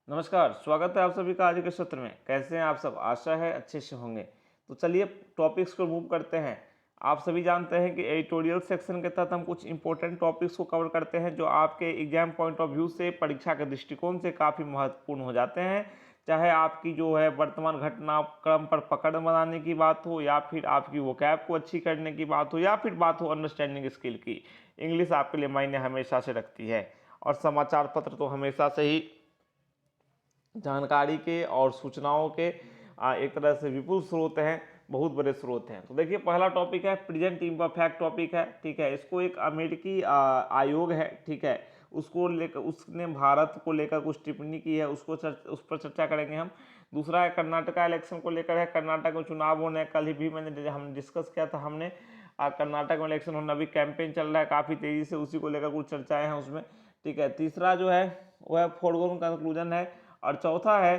नमस्कार, स्वागत है आप सभी का आज के सत्र में। कैसे हैं आप सब? आशा है अच्छे से होंगे। तो चलिए टॉपिक्स को मूव करते हैं। आप सभी जानते हैं कि एडिटोरियल सेक्शन के तहत हम कुछ इंपॉर्टेंट टॉपिक्स को कवर करते हैं जो आपके एग्जाम पॉइंट ऑफ व्यू से, परीक्षा के दृष्टिकोण से काफ़ी महत्वपूर्ण हो जाते हैं। चाहे आपकी जो है वर्तमान घटनाक्रम पर पकड़ बनाने की बात हो, या फिर आपकी वोकैब को अच्छी करने की बात हो, या फिर बात हो अंडरस्टैंडिंग स्किल की। इंग्लिश आपके लिए मायने हमेशा से रखती है। और समाचार पत्र तो हमेशा से ही जानकारी के और सूचनाओं के एक तरह से विपुल स्रोत हैं, बहुत बड़े स्रोत हैं। तो देखिए पहला टॉपिक है प्रेजेंट इम्परफेक्ट टॉपिक है, ठीक है। इसको एक अमेरिकी आयोग है, ठीक है, उसको लेकर उसने भारत को लेकर कुछ टिप्पणी की है, उस पर चर्चा करेंगे हम। दूसरा है कर्नाटका इलेक्शन को लेकर है। कर्नाटक में चुनाव होने, कल ही भी हम डिस्कस किया था हमने। कर्नाटक में इलेक्शन होना, अभी कैंपेन चल रहा है काफ़ी तेज़ी से, उसी को लेकर कुछ चर्चाएँ हैं उसमें, ठीक है। तीसरा जो है वह फोरगोन कंक्लूजन है। और चौथा है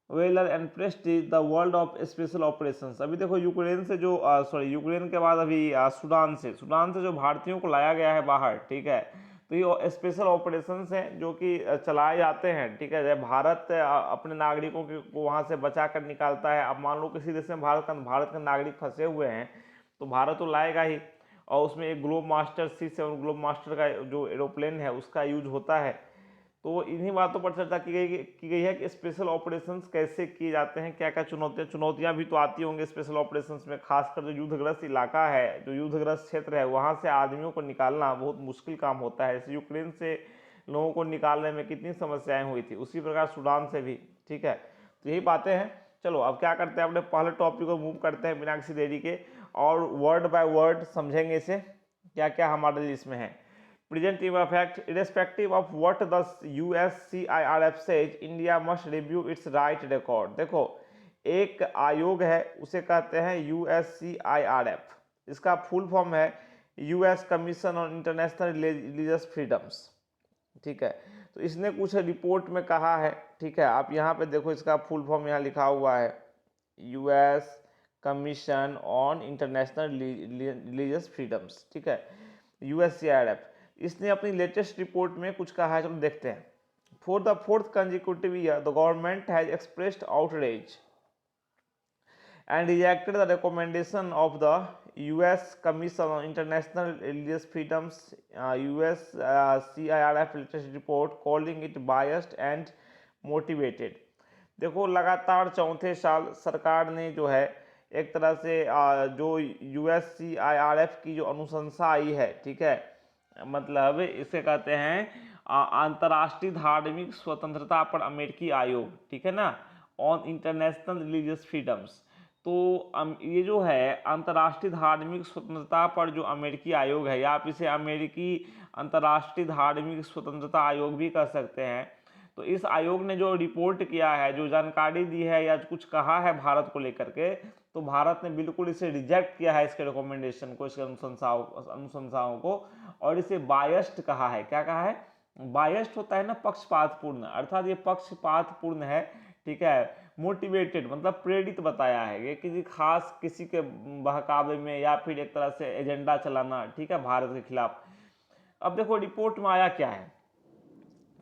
valour and prestige the world of special operations. अभी देखो यूक्रेन से जो यूक्रेन के बाद अभी सूडान से जो भारतीयों को लाया गया है बाहर, ठीक है। तो ये स्पेशल ऑपरेशंस हैं जो कि चलाए जाते हैं, ठीक है। जब भारत अपने नागरिकों को वहाँ से बचा कर निकालता है। अब मान लो किसी देश में भारत के नागरिक फंसे हुए हैं, तो भारत तो लाएगा ही। और उसमें एक globe master C-7 globe master का जो एरोप्लेन है उसका यूज होता है। तो इन्हीं बातों पर चर्चा की गई है कि स्पेशल ऑपरेशंस कैसे किए जाते हैं, क्या क्या चुनौतियां भी तो आती होंगी स्पेशल ऑपरेशंस में। खासकर जो युद्धग्रस्त इलाका है, जो युद्धग्रस्त क्षेत्र है, वहां से आदमियों को निकालना बहुत मुश्किल काम होता है। यूक्रेन से लोगों को निकालने में कितनी समस्याएं हुई थी, उसी प्रकार सूडान से भी, ठीक है। तो यही बातें हैं। चलो अब क्या करते हैं, अपने पहले टॉपिक को मूव करते हैं बिना किसी देरी के, और वर्ड बाय वर्ड समझेंगे इसे, क्या क्या हमारे लिए इसमें है। Present effect, irrespective of what the USCIRF says, India must review its right record। देखो एक आयोग है, उसे कहते हैं USCIRF। इसका फुल फॉर्म है US commission on international religious freedoms, ठीक है। तो इसने कुछ रिपोर्ट में कहा है, ठीक है। आप यहाँ पे देखो, इसका फुल फॉर्म यहाँ लिखा हुआ है US commission on international religious freedoms, ठीक है, USCIRF। इसने अपनी लेटेस्ट रिपोर्ट में कुछ कहा है, चलो देखते हैं। For the fourth consecutive year the government has expressed outrage and rejected the recommendation of the US Commission on International Religious Freedoms USCIRF latest report, calling it biased and motivated। देखो लगातार चौथे साल सरकार ने जो है एक तरह से जो USCIRF की जो अनुशंसा आई है, ठीक है, मतलब इसे कहते हैं अंतर्राष्ट्रीय धार्मिक स्वतंत्रता पर अमेरिकी आयोग, ठीक है ना, ऑन इंटरनेशनल रिलीजियस फ्रीडम्स। तो ये जो है अंतर्राष्ट्रीय धार्मिक स्वतंत्रता पर जो अमेरिकी आयोग है, या आप इसे अमेरिकी अंतर्राष्ट्रीय धार्मिक स्वतंत्रता आयोग भी कह सकते हैं। तो इस आयोग ने जो रिपोर्ट किया है, जो जानकारी दी है या कुछ कहा है भारत को लेकर के, तो भारत ने बिल्कुल इसे रिजेक्ट किया है, इसके रिकमेंडेशन को, इसके अनुशंसाओं को, और इसे बायस्ड कहा है। क्या कहा है? बायस्ड होता है ना पक्षपातपूर्ण, अर्थात ये पक्षपातपूर्ण है, ठीक है। मोटिवेटेड मतलब प्रेरित बताया है, ये किसी के बहकावे में या फिर एक तरह से एजेंडा चलाना, ठीक है, भारत के खिलाफ। अब देखो रिपोर्ट में आया क्या है।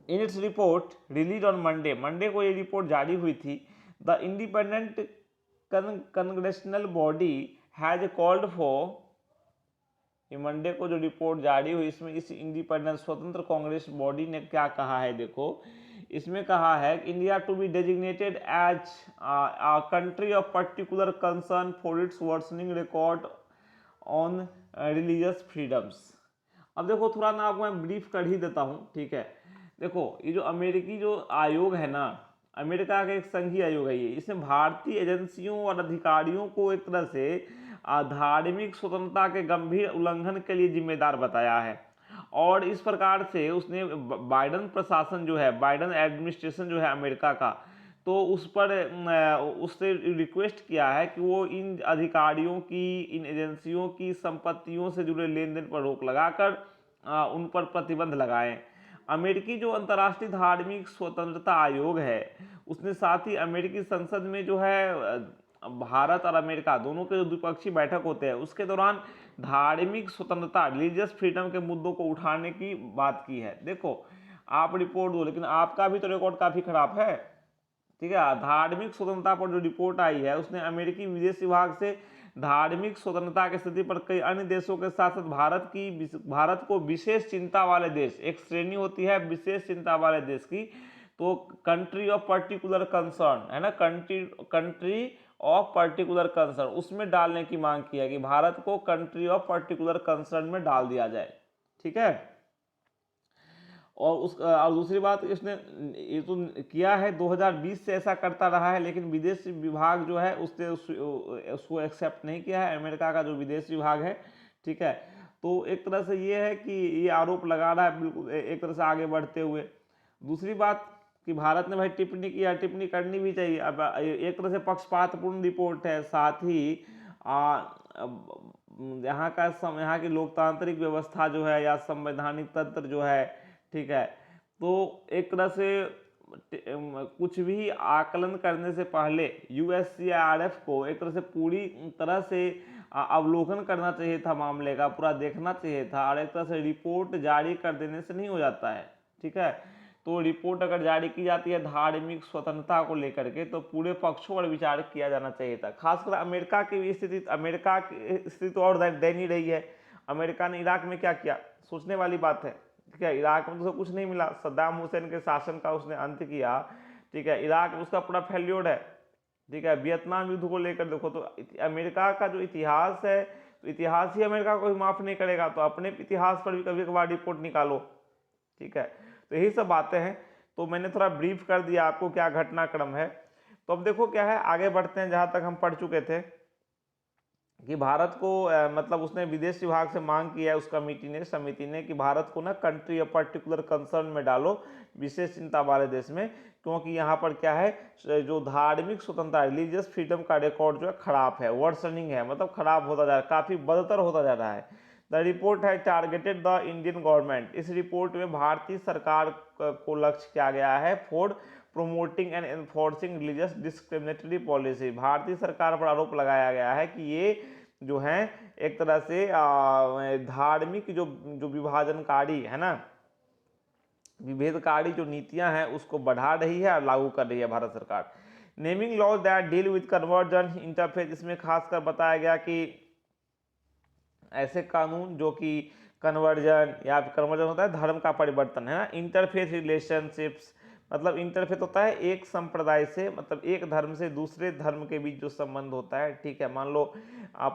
In its report release on Monday को ये रिपोर्ट जारी हुई थी। The independent congressional body has called for, ये मंडे को जो रिपोर्ट जारी हुई, इसमें इस इंडिपेंडेंट स्वतंत्र कांग्रेस बॉडी ने क्या कहा है, देखो इसमें कहा है India to be designated as a country of particular concern for its worsening record on religious freedoms. अब देखो थोड़ा ना आपको मैं ब्रीफ कर ही देता हूँ, ठीक है। देखो ये जो अमेरिकी जो आयोग है ना, अमेरिका का एक संघीय आयोग है ये, इसने भारतीय एजेंसियों और अधिकारियों को एक तरह से धार्मिक स्वतंत्रता के गंभीर उल्लंघन के लिए जिम्मेदार बताया है। और इस प्रकार से उसने बाइडन प्रशासन जो है, बाइडन एडमिनिस्ट्रेशन जो है अमेरिका का, तो उस पर उससे रिक्वेस्ट किया है कि वो इन अधिकारियों की, इन एजेंसियों की संपत्तियों से जुड़े लेन देन पर रोक लगाकर उन पर प्रतिबंध लगाएं। अमेरिकी जो अंतर्राष्ट्रीय धार्मिक स्वतंत्रता आयोग है, उसने साथ ही अमेरिकी संसद में जो है भारत और अमेरिका दोनों के जो द्विपक्षीय बैठक होते हैं, उसके दौरान धार्मिक स्वतंत्रता, रिलीजियस फ्रीडम के मुद्दों को उठाने की बात की है। देखो आप रिपोर्ट दो, लेकिन आपका भी तो रिकॉर्ड काफ़ी खराब है। ठीक है, धार्मिक स्वतंत्रता पर जो रिपोर्ट आई है उसने अमेरिकी विदेश विभाग से धार्मिक स्वतंत्रता की स्थिति पर कई अन्य देशों के साथ साथ भारत को विशेष चिंता वाले देश, एक श्रेणी होती है विशेष चिंता वाले देश की, तो कंट्री ऑफ पर्टिकुलर कंसर्न है ना, कंट्री ऑफ पर्टिकुलर कंसर्न, उसमें डालने की मांग की है कि भारत को कंट्री ऑफ पर्टिकुलर कंसर्न में डाल दिया जाए। ठीक है, और दूसरी बात, इसने ये तो किया है 2020 से ऐसा करता रहा है, लेकिन विदेश विभाग जो है उसने उसको एक्सेप्ट नहीं किया है, अमेरिका का जो विदेश विभाग है। ठीक है, तो एक तरह से ये है कि ये आरोप लगा रहा है बिल्कुल एक तरह से आगे बढ़ते हुए। दूसरी बात कि भारत ने भाई टिप्पणी किया, टिप्पणी करनी भी चाहिए। अब एक तरह से पक्षपातपूर्ण रिपोर्ट है, साथ ही यहाँ की लोकतांत्रिक व्यवस्था जो है या संवैधानिक तंत्र जो है, ठीक है, तो एक तरह से कुछ भी आकलन करने से पहले यूएससीआरएफ को एक तरह से पूरी तरह से अवलोकन करना चाहिए था, मामले का पूरा देखना चाहिए था, और एक तरह से रिपोर्ट जारी कर देने से नहीं हो जाता है। ठीक है, तो रिपोर्ट अगर जारी की जाती है धार्मिक स्वतंत्रता को लेकर के, तो पूरे पक्षों पर विचार किया जाना चाहिए था। खासकर अमेरिका की स्थिति तो और दयनीय रही है। अमेरिका ने इराक में क्या किया, सोचने वाली बात है। ठीक है, इराक में तो कुछ नहीं मिला, सद्दाम हुसैन के शासन का उसने अंत किया। ठीक है, इराक में उसका पूरा फेल्योर है। ठीक है, वियतनाम युद्ध को लेकर देखो, तो अमेरिका का जो इतिहास है, तो इतिहास ही अमेरिका को भी माफ नहीं करेगा, तो अपने इतिहास पर भी कभी कभार रिपोर्ट निकालो। ठीक है, तो यही सब बातें हैं। तो मैंने थोड़ा ब्रीफ कर दिया आपको क्या घटनाक्रम है। तो अब देखो क्या है, आगे बढ़ते हैं। जहां तक हम पढ़ चुके थे कि भारत को मतलब उसने विदेश विभाग से मांग की है उस समिति ने कि भारत को ना कंट्री या पर्टिकुलर कंसर्न में डालो, विशेष चिंता वाले देश में, क्योंकि यहाँ पर क्या है, जो धार्मिक स्वतंत्रता रिलीजियस फ्रीडम का रिकॉर्ड जो है खराब है, वर्सनिंग है, मतलब खराब होता जा रहा है, काफी बदतर होता जा रहा है। द रिपोर्ट है टारगेटेड द इंडियन गवर्नमेंट। इस रिपोर्ट में भारतीय सरकार को लक्ष्य किया गया है for promoting and enforcing religious discriminatory policy. भारतीय सरकार पर आरोप लगाया गया है कि ये जो है एक तरह से धार्मिक जो विभाजनकारी है ना, विभेदकारी जो नीतियां हैं उसको बढ़ा रही है और लागू कर रही है भारत सरकार। Naming laws that deal with conversion interfaces, इसमें खासकर बताया गया कि ऐसे कानून जो कि कन्वर्जन होता है धर्म का परिवर्तन है ना, इंटरफेथ रिलेशनशिप्स, मतलब इंटरफेथ होता है एक संप्रदाय से, मतलब एक धर्म से दूसरे धर्म के बीच जो संबंध होता है। ठीक है, मान लो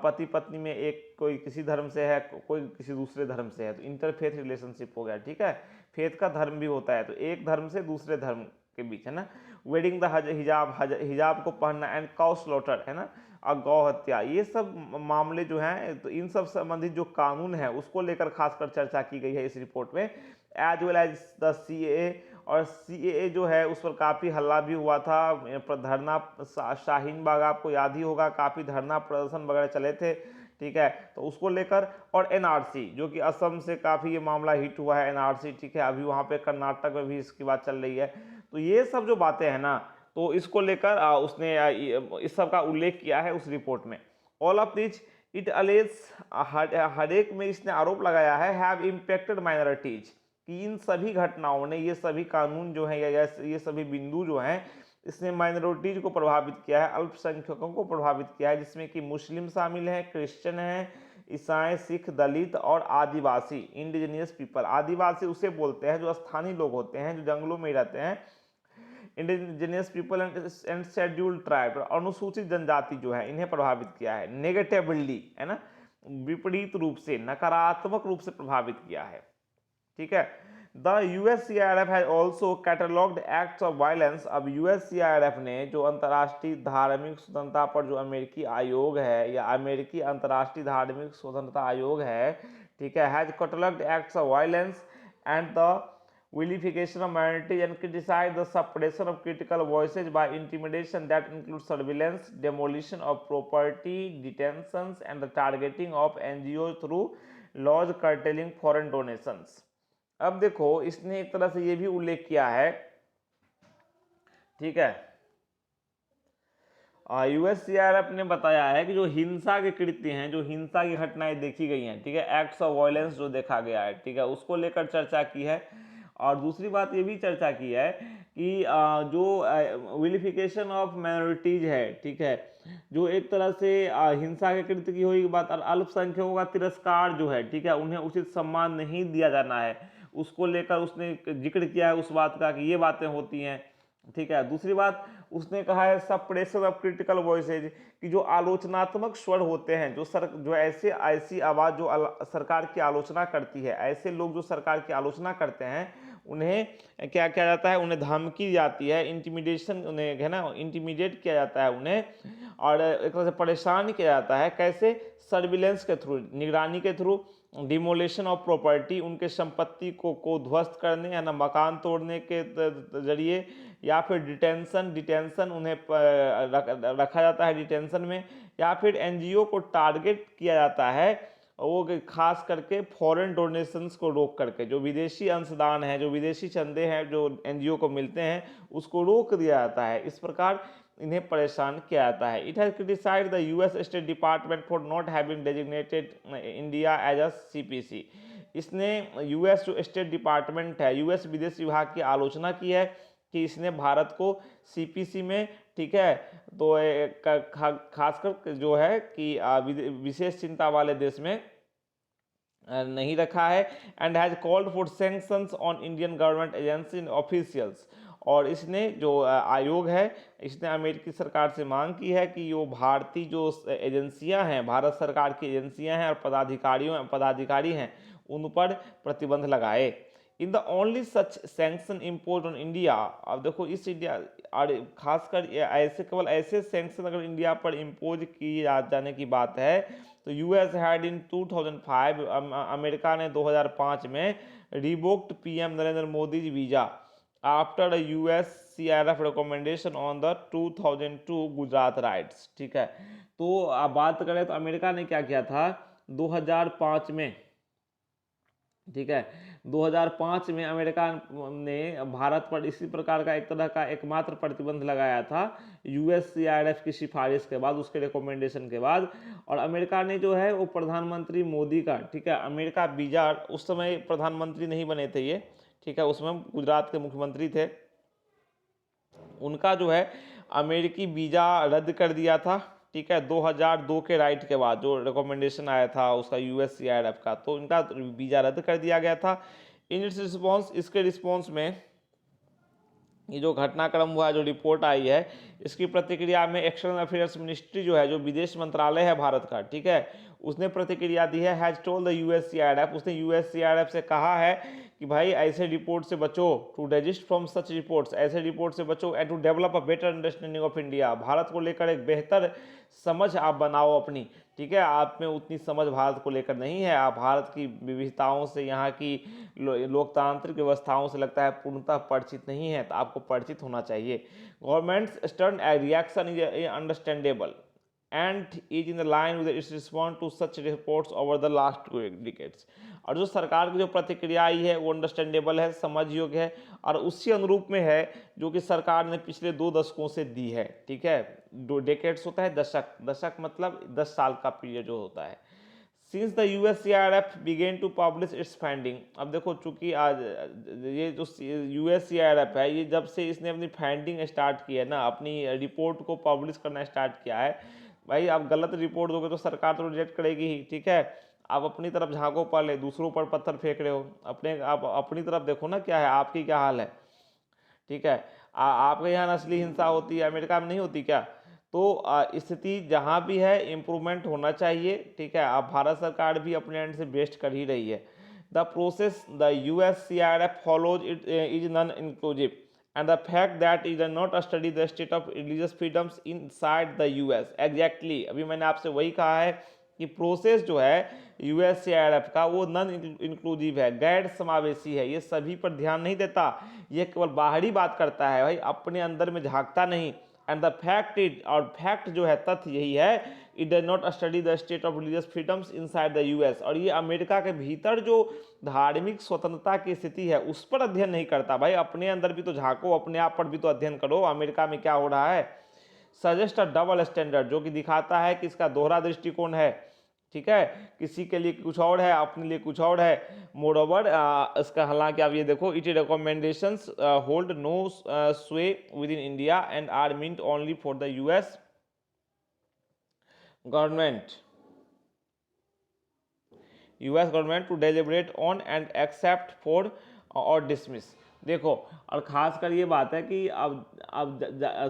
पति पत्नी में एक कोई किसी धर्म से है, कोई किसी दूसरे धर्म से है, तो इंटरफेथ रिलेशनशिप हो गया। ठीक है, फेथ का धर्म भी होता है, तो एक धर्म से दूसरे धर्म के बीच है ना, वेडिंग द हिजाब को पहनना, एंड काउ स्लॉटर है ना, और गौ हत्या, ये सब मामले जो हैं, तो इन सब संबंधित जो कानून है उसको लेकर खासकर चर्चा की गई है इस रिपोर्ट में, as well as the CAA। और CAA जो है उस पर काफ़ी हल्ला भी हुआ था, धरना, शाहीन बाग आपको याद ही होगा, काफ़ी धरना प्रदर्शन वगैरह चले थे। ठीक है, तो उसको लेकर, और NRC जो कि असम से काफ़ी ये मामला हिट हुआ है, NRC। ठीक है, अभी वहाँ पे कर्नाटक में भी इसकी बात चल रही है। तो ये सब जो बातें हैं ना, तो इसको लेकर उसने इस सब का उल्लेख किया है उस रिपोर्ट में। All of this it alleges, हर एक में इसने आरोप लगाया है, हैव इम्पैक्टेड माइनॉरिटीज, कि इन सभी घटनाओं ने, ये सभी कानून जो हैं या ये सभी बिंदु जो हैं, इसने माइनॉरिटीज को प्रभावित किया है, अल्पसंख्यकों को प्रभावित किया है, जिसमें कि मुस्लिम शामिल हैं, क्रिश्चियन हैं, ईसाई, सिख, दलित और आदिवासी, इंडिजिनियस पीपल। आदिवासी उसे बोलते हैं जो स्थानीय लोग होते हैं, जो जंगलों में रहते हैं, indigenous people and scheduled tribe, अनुसूचित जनजाति जो है, इन्हें प्रभावित किया है नेगेटिवली, है ना, विपरीत रूप से, नकारात्मक रूप से प्रभावित किया है। ठीक है, the USCIRF has also catalogued acts of violence. अब USCIRF ने, जो अंतर्राष्ट्रीय धार्मिक स्वतंत्रता पर जो अमेरिकी आयोग है, या अमेरिकी अंतर्राष्ट्रीय धार्मिक स्वतंत्रता आयोग है, ठीक है, has catalogued acts of violence and the vilification of minorities and criticize the suppression of critical voices by intimidation that includes surveillance, demolition of property, detentions and the targeting of NGOs through laws curtailing foreign donations। अब देखो, इसने एक तरह से ये भी उल्लेख किया है, ठीक है, USCIRF ने बताया है कि जो हिंसा के कृत्य हैं, जो हिंसा की घटनाएं देखी गई हैं, ठीक है, एक्ट्स ऑफ वायलेंस जो देखा गया है, ठीक है, उसको लेकर चर्चा की है। और दूसरी बात ये भी चर्चा की है कि जो विलिफिकेशन ऑफ माइनॉरिटीज है, ठीक है, जो एक तरह से हिंसा के कृत्य की हुई बात, और अल्पसंख्यकों का तिरस्कार जो है, ठीक है, उन्हें उचित सम्मान नहीं दिया जाना है, उसको लेकर उसने जिक्र किया है उस बात का कि ये बातें होती हैं, ठीक है। दूसरी बात उसने कहा है सप्रेशन ऑफ क्रिटिकल वॉइसेज, कि जो आलोचनात्मक स्वर होते हैं, जो ऐसे ऐसी आवाज़ जो सरकार की आलोचना करती है, ऐसे लोग जो सरकार की आलोचना करते हैं, उन्हें क्या किया जाता है, उन्हें धमकी दी जाती है, इंटिमिडेशन, उन्हें है ना इंटिमिडेट किया जाता है उन्हें, और एक तरह से परेशान किया जाता है। कैसे? सर्विलेंस के थ्रू, निगरानी के थ्रू, डिमोलेशन ऑफ प्रॉपर्टी, उनके संपत्ति को ध्वस्त करने या ना मकान तोड़ने के जरिए, या फिर डिटेंशन उन्हें रखा जाता है डिटेंशन में, या फिर एनजीओ को टारगेट किया जाता है, वो खास करके फॉरेन डोनेशंस को रोक करके, जो विदेशी अंशदान है, जो विदेशी चंदे हैं जो एनजीओ को मिलते हैं, उसको रोक दिया जाता है। इस प्रकार इन्हें परेशान किया जाता है। It has criticised the US state department for not having designated India as a CPC. इसने यूएस जो स्टेट डिपार्टमेंट है, यूएस विदेश विभाग की आलोचना की है कि इसने भारत को सीपीसी में, ठीक है, तो खासकर जो है कि विशेष चिंता वाले देश में नहीं रखा है, and has called for sanctions on Indian government agency and officials. और इसने जो आयोग है, इसने अमेरिकी सरकार से मांग की है कि वो भारतीय जो एजेंसियां हैं, भारत सरकार की एजेंसियां हैं और पदाधिकारी हैं, उन पर प्रतिबंध लगाए। In the only such sanction impose on India, अब देखो इस इंडिया, और खासकर ऐसे केवल ऐसे सैंक्शन अगर इंडिया पर इम्पोज किए जाने की बात है, तो यूएस हैड इन 2005, अमेरिका ने 2005 में revoked PM Narendra Modi visa after USCIRF recommendation on the 2002 Gujarat rights, ठीक है। तो आप बात करें तो अमेरिका ने क्या किया था 2005 में, ठीक है, 2005 में अमेरिका ने भारत पर इसी प्रकार का एक तरह का एकमात्र प्रतिबंध लगाया था USCIRF की सिफारिश के बाद, उसके रिकमेंडेशन के बाद। और अमेरिका ने जो है वो प्रधानमंत्री मोदी का, ठीक है, अमेरिका वीजा, उस समय प्रधानमंत्री नहीं बने थे ये, ठीक है, उसमें गुजरात के मुख्यमंत्री थे, उनका जो है अमेरिकी वीजा रद्द कर दिया था, ठीक है, 2002 के राइट के बाद जो रिकमेंडेशन आया था उसका USCIRF का, तो इनका वीजा रद्द कर दिया गया था। इन इट्स रिस्पॉन्स, इसके रिस्पॉन्स में ये जो घटनाक्रम हुआ, जो रिपोर्ट आई है, इसकी प्रतिक्रिया में एक्सटर्नल अफेयर्स मिनिस्ट्री जो है, जो विदेश मंत्रालय है भारत का, ठीक है, उसने प्रतिक्रिया दी है। हैज टोल्ड द USCIRF, उसने USCIRF से कहा है कि भाई ऐसे रिपोर्ट से बचो, to desist from such reports, ऐसे रिपोर्ट से बचो, and to develop a better understanding of India, Bharat को लेकर एक बेहतर समझ आप बनाओ अपनी, ठीक है, आप में उतनी समझ भारत को लेकर नहीं है, आप भारत की विविधताओं से, यहाँ की लोकतांत्रिक व्यवस्थाओं से लगता है पूर्णतः परिचित नहीं है, तो आपको परिचित होना चाहिए। Governments stern reaction is understandable and is in the line with its response to such reports over the last 2 decades। और जो सरकार की जो प्रतिक्रिया आई है वो अंडरस्टैंडेबल है, समझ योग्य है, और उसी अनुरूप में है जो कि सरकार ने पिछले 2 दशकों से दी है, ठीक है। 2 डेकेड्स होता है दशक, दशक मतलब 10 साल का पीरियड जो होता है। Since the USCIRF began to publish its finding, अब देखो चूंकि आज ये जो USCIRF है, ये जब से इसने अपनी फाइंडिंग स्टार्ट की है ना, अपनी रिपोर्ट को पब्लिश करना स्टार्ट किया है, भाई आप गलत रिपोर्ट दोगे तो सरकार तो रिजेक्ट करेगी ही, ठीक है। आप अपनी तरफ झांको पहले, दूसरों पर पत्थर फेंक रहे हो, आप अपनी तरफ देखो ना क्या है, आपकी क्या हाल है, ठीक है। आपके यहाँ नस्ली हिंसा होती है, अमेरिका में नहीं होती क्या? तो स्थिति जहाँ भी है इम्प्रूवमेंट होना चाहिए, ठीक है। अब भारत सरकार भी अपने एंड से बेस्ट कर ही रही है। The process the USCIRF follows it is non inclusive and the fact that it does not study the state of religious freedoms inside the US। exactly, अभी मैंने आपसे वही कहा है कि प्रोसेस जो है USCIRF का वो नॉन इंक्लूसिव है, गैर समावेशी है, ये सभी पर ध्यान नहीं देता, ये केवल बाहरी बात करता है भाई, अपने अंदर में झांकता नहीं। एंड द फैक्ट इट, और फैक्ट जो है, तथ्य यही है, it does not study the state of religious freedoms inside the US, और ये अमेरिका के भीतर जो धार्मिक स्वतंत्रता की स्थिति है उस पर अध्ययन नहीं करता। भाई अपने अंदर भी तो झांको, अपने आप पर भी तो अध्ययन करो, अमेरिका में क्या हो रहा है। सजेस्ट अ डबल स्टैंडर्ड, जो कि दिखाता है कि इसका दोहरा दृष्टिकोण है। ठीक है, किसी के लिए कुछ और है, अपने लिए कुछ और है। मोर ओवर इसका हालांकि आप ये देखो, it recommendations hold no sway within India and are meant only for the US government to deliberate on and accept for और डिसमिस। देखो, और खासकर ये बात है कि अब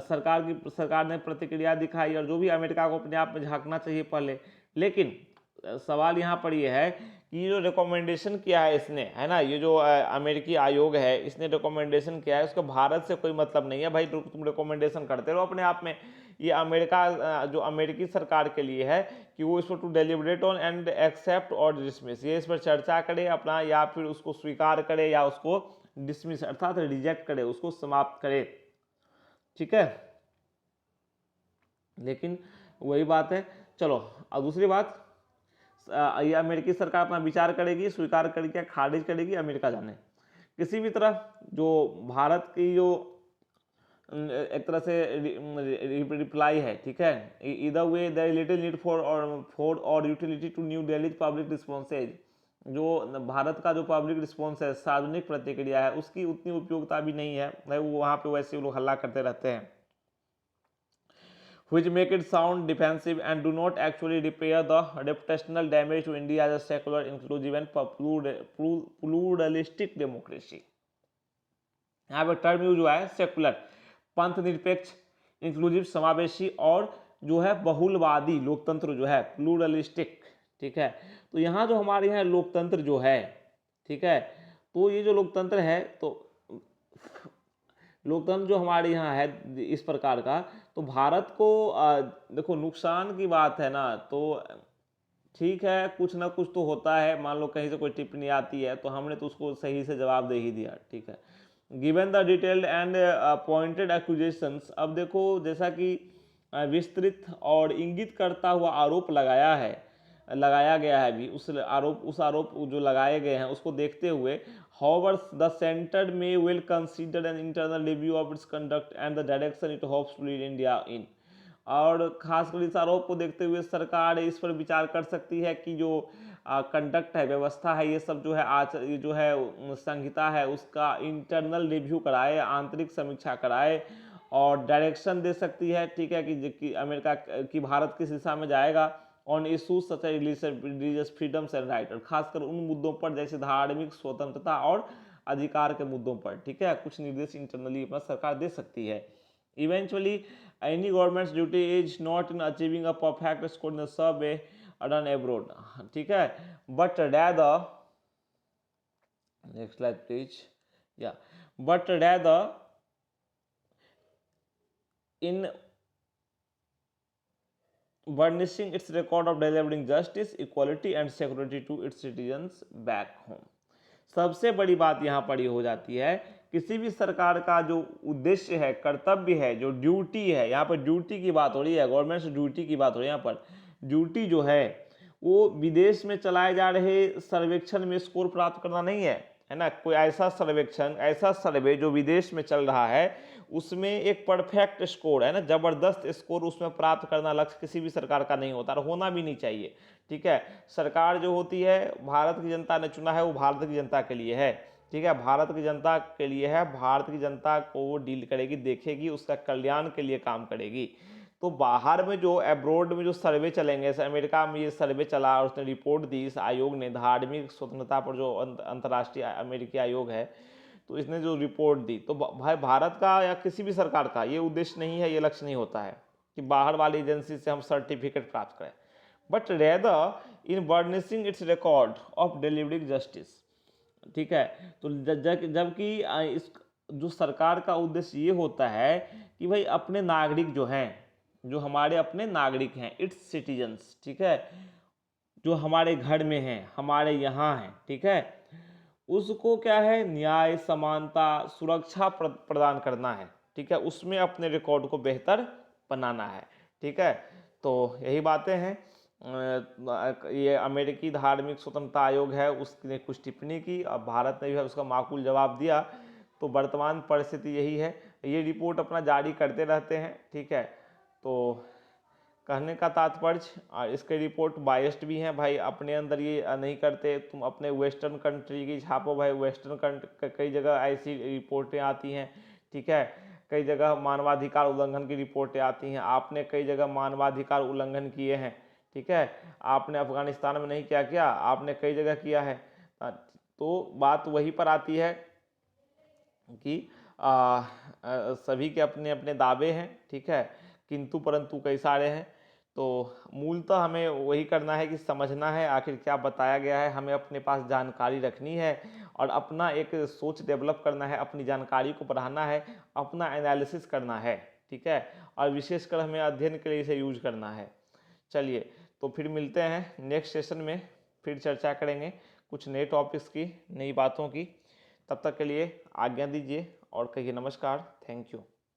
सरकार ने प्रतिक्रिया दिखाई, और जो भी अमेरिका को अपने आप में झांकना चाहिए पहले, लेकिन सवाल यहाँ पर ये है कि ये जो रिकमेंडेशन किया है इसने, है ना, ये जो अमेरिकी आयोग है, इसने रिकमेंडेशन किया है, उसका भारत से कोई मतलब नहीं है भाई। तुम रिकमेंडेशन करते रहो अपने आप में। ये अमेरिका जो अमेरिकी सरकार के लिए है कि वो इस पर to deliberate on and accept और डिसमिस, ये इस पर चर्चा करे अपना, या फिर उसको स्वीकार करे या उसको डिसमिस अर्थात रिजेक्ट करे, उसको समाप्त करे, ठीक है। लेकिन वही बात है। चलो, अब दूसरी बात, ये अमेरिकी सरकार अपना विचार करेगी, स्वीकार करेगी या खारिज करेगी, अमेरिका जाने। किसी भी तरह जो भारत की जो एक तरह से रिप्लाई है, ठीक है, इधर way the little need for or utility to new Delhi public responses, जो भारत का जो पब्लिक रिस्पॉन्स है, सार्वजनिक प्रतिक्रिया है, उसकी उतनी उपयोगिता भी नहीं है भाई। वो वहाँ पे वैसे लोग हल्ला करते रहते हैं, which make it sound defensive and do not actually repair the reputational damage to India as a secular, inclusive and pluralistic democracy। यहाँ पे टर्म यूज हुआ है सेकुलर, पंथ निरपेक्ष, इंक्लूसिव समावेशी, और जो है बहुलवादी लोकतंत्र जो है प्लूरलिस्टिक, ठीक है। तो यहाँ जो हमारे यहाँ लोकतंत्र जो है, ठीक है, तो ये जो लोकतंत्र है, तो लोकतंत्र जो हमारे यहाँ है इस प्रकार का, तो भारत को देखो नुकसान की बात है ना, तो ठीक है, कुछ ना कुछ तो होता है। मान लो कहीं से कोई टिप्पणी आती है तो हमने तो उसको सही से जवाब दे ही दिया, ठीक है। Given the detailed and pointed accusations, अब देखो जैसा कि विस्तृत और इंगित करता हुआ आरोप लगाया गया है भी, उस आरोप जो लगाए गए हैं उसको देखते हुए, however the center may well consider an internal review of its conduct and the direction it hopes to lead India in। और खासकर इस आरोप को देखते हुए सरकार इस पर विचार कर सकती है कि जो कंडक्ट है, व्यवस्था है, ये सब जो है ये जो है संहिता है, उसका इंटरनल रिव्यू कराए, आंतरिक समीक्षा कराए, और डायरेक्शन दे सकती है, ठीक है, कि अमेरिका की भारत किस दिशा में जाएगा on issues such as religious freedoms and right, और खासकर उन मुद्दों पर जैसे धार्मिक स्वतंत्रता और अधिकार के मुद्दों पर, ठीक है, कुछ निर्देश इंटरनली अपना सरकार दे सकती है। Eventually any government's duty is not in achieving a perfect score in the survey done abroad, ठीक है, but rather, next slide please, yeah, but rather in burnishing its record of delivering justice, equality and security to its citizens back home। सबसे बड़ी बात यहाँ पर ये हो जाती है, किसी भी सरकार का जो उद्देश्य है, कर्तव्य है, जो ड्यूटी है, यहाँ पर ड्यूटी की बात हो रही है, गवर्नमेंट से ड्यूटी की बात हो रही है, यहाँ पर ड्यूटी जो है वो विदेश में चलाए जा रहे सर्वेक्षण में स्कोर प्राप्त करना नहीं है ना। कोई ऐसा सर्वेक्षण, ऐसा सर्वे जो विदेश में चल रहा है, उसमें एक परफेक्ट स्कोर है ना, जबरदस्त स्कोर उसमें प्राप्त करना लक्ष्य किसी भी सरकार का नहीं होता, और होना भी नहीं चाहिए, ठीक है। सरकार जो होती है, भारत की जनता ने चुना है, वो भारत की जनता के लिए है, ठीक है, भारत की जनता के लिए है, भारत की जनता को वो डील करेगी, देखेगी, उसका कल्याण के लिए काम करेगी। तो बाहर में जो एब्रोड में जो सर्वे चलेंगे, जैसे अमेरिका में ये सर्वे चला और उसने रिपोर्ट दी, इस आयोग ने, धार्मिक स्वतंत्रता पर जो अंतर्राष्ट्रीय अमेरिकी आयोग है, तो इसने जो रिपोर्ट दी, तो भाई भारत का या किसी भी सरकार का ये उद्देश्य नहीं है, ये लक्ष्य नहीं होता है कि बाहर वाली एजेंसी से हम सर्टिफिकेट प्राप्त करें, but rather in burnishing it's record of delivering justice, ठीक है। तो जबकि इस जो सरकार का उद्देश्य ये होता है कि भाई अपने नागरिक जो हैं, जो हमारे अपने नागरिक हैं, इट्स सिटीजन्स, ठीक है, जो हमारे घर में हैं, हमारे यहाँ हैं, ठीक है, उसको क्या है, न्याय, समानता, सुरक्षा प्रदान करना है, ठीक है, उसमें अपने रिकॉर्ड को बेहतर बनाना है, ठीक है। तो यही बातें हैं। ये अमेरिकी धार्मिक स्वतंत्रता आयोग है, उसने कुछ टिप्पणी की, अब भारत ने भी उसका माकूल जवाब दिया। तो वर्तमान परिस्थिति यही है, ये रिपोर्ट अपना जारी करते रहते हैं, ठीक है। तो कहने का तात्पर्य इसके रिपोर्ट बायस्ड भी हैं भाई, अपने अंदर ये नहीं करते, तुम अपने वेस्टर्न कंट्री की छापो भाई, वेस्टर्न कई जगह ऐसी रिपोर्टें आती हैं, ठीक है, कई जगह मानवाधिकार उल्लंघन की रिपोर्टें आती हैं, आपने कई जगह मानवाधिकार उल्लंघन किए हैं, ठीक है, आपने अफगानिस्तान में नहीं किया, आपने कई जगह किया है। तो बात वहीं पर आती है कि सभी के अपने अपने दावे हैं, ठीक है, किंतु परंतु कई सारे हैं। तो मूलतः हमें वही करना है कि समझना है आखिर क्या बताया गया है, हमें अपने पास जानकारी रखनी है और अपना एक सोच डेवलप करना है, अपनी जानकारी को बढ़ाना है, अपना एनालिसिस करना है, ठीक है, और विशेषकर हमें अध्ययन के लिए इसे यूज करना है। चलिए तो फिर मिलते हैं नेक्स्ट सेशन में, फिर चर्चा करेंगे कुछ नए टॉपिक्स की, नई बातों की। तब तक के लिए आज्ञा दीजिए और कहिए नमस्कार, थैंक यू।